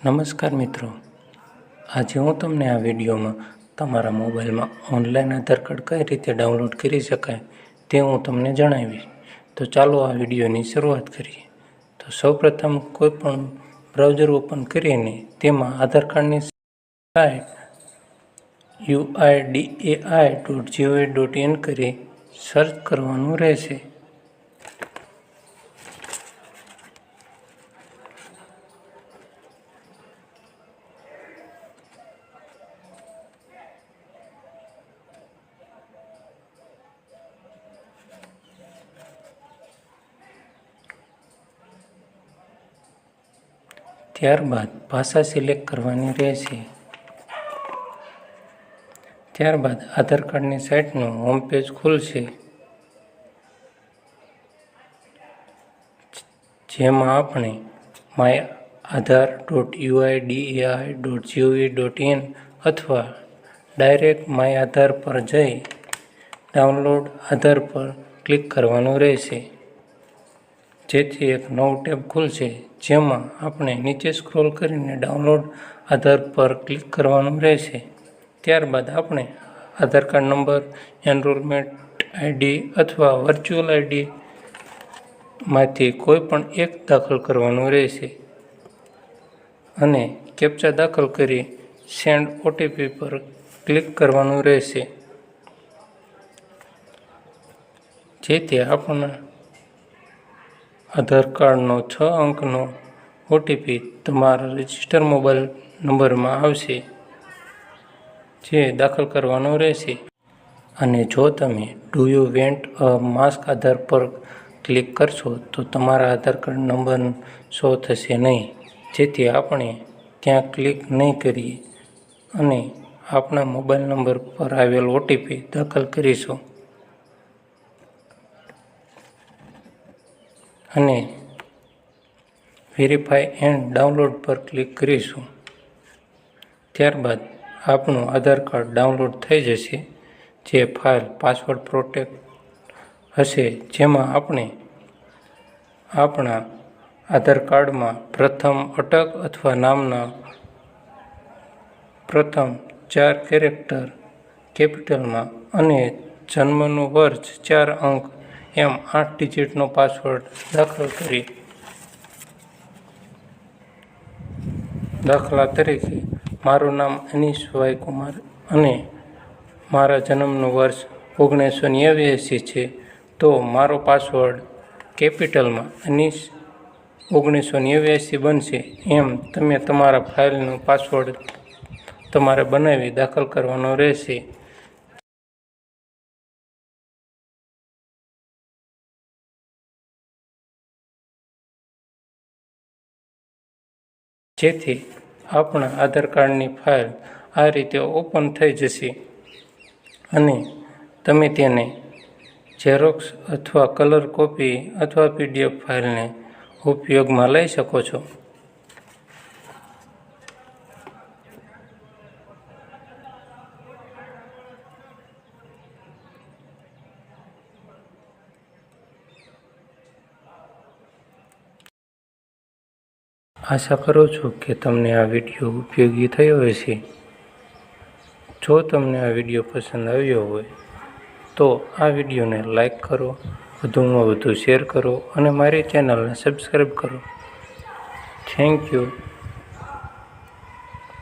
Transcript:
નમસ્કાર મિત્રો, આજે હું તમને આ વિડીયોમાં તમારા મોબાઈલમાં ઓનલાઈન આધાર કાર્ડ કઈ રીતે ડાઉનલોડ કરી શકાય તે હું તમને જણાવીશ. તો ચાલો આ વિડીયોની શરૂઆત કરીએ. તો સૌપ્રથમ કોઈ પણ બ્રાઉઝર ઓપન કરીને તેમાં આધાર કાર્ડની સાઇટ uidai.gov.in કરી સર્ચ કરવાનું રહેશે. ત્યારબાદ ભાષા સિલેક્ટ કરવાની રહેશે. ત્યારબાદ આધાર કાર્ડની સાઇટનું હોમ પેજ ખુલશે, જેમાં આપણે માય aadhar.uidai.gov.in અથવા ડાયરેક્ટ માય આધાર પર જઈ ડાઉનલોડ આધાર પર ક્લિક કરવાનું રહેશે. જેથી એક નવું ટેબ ખુલશે, જેમાં આપણે નીચે સ્ક્રોલ કરીને ડાઉનલોડ આધાર પર ક્લિક કરવાનું રહેશે. ત્યારબાદ આપણે આધાર કાર્ડ નંબર, એનરોલમેન્ટ આઈડી અથવા વર્ચ્યુઅલ આઈડી માંથી કોઈ પણ એક દાખલ કરવાનું રહેશે અને કેપ્ચા દાખલ કરી સેન્ડ ઓટીપી પર ક્લિક કરવાનું રહેશે. જેથી આપણા આધાર કાર્ડનો 6 અંકનો ઓટીપી તમારા રજિસ્ટર મોબાઈલ નંબરમાં આવશે, જે દાખલ કરવાનો રહેશે. અને જો તમે do you want a mask Aadhaar પર ક્લિક કરશો તો તમારા આધાર કાર્ડ નંબર શો થશે નહીં. જેથી આપણે ત્યાં ક્લિક નહીં કરીએ અને આપણા મોબાઈલ નંબર પર આવેલ ઓટીપી દાખલ કરીશું અને વેરીફાઈ એન્ડ ડાઉનલોડ પર ક્લિક કરીશું. ત્યારબાદ આપણું આધાર કાર્ડ ડાઉનલોડ થઈ જશે. જે ફાઇલ પાસવર્ડ પ્રોટેક્ટ હશે, જેમાં આપણે આપણા આધાર કાર્ડમાં પ્રથમ અટક અથવા નામના પ્રથમ 4 કેરેક્ટર કેપિટલમાં અને જન્મનું વર્ષ 4 અંક એમ 8 ડિજિટનો પાસવર્ડ દાખલ કરી, દાખલા તરીકે મારું નામ અનીશ વાય કુમાર અને મારા જન્મનું વર્ષ 1989 છે, તો મારો પાસવર્ડ કેપિટલમાં અનીશ 1989 બનશે. એમ તમે તમારા ફાઇલનો પાસવર્ડ તમારે બનાવી દાખલ કરવાનો રહેશે. જેથી આપણા આધાર કાર્ડની ફાઇલ આ રીતે ઓપન થઈ જશે અને તમે તેને ઝેરોક્સ અથવા કલર કોપી અથવા પીડીએફ ફાઇલને ઉપયોગમાં લઈ શકો છો. આશા કરું છું કે તમને આ વિડીયો ઉપયોગી થયો હશે. જો તમને આ વિડીયો પસંદ આવ્યો હોય તો આ વિડીયોને લાઈક કરો, વધુમાં વધુ શેર કરો અને મારી ચેનલને સબસ્ક્રાઈબ કરો. Thank you.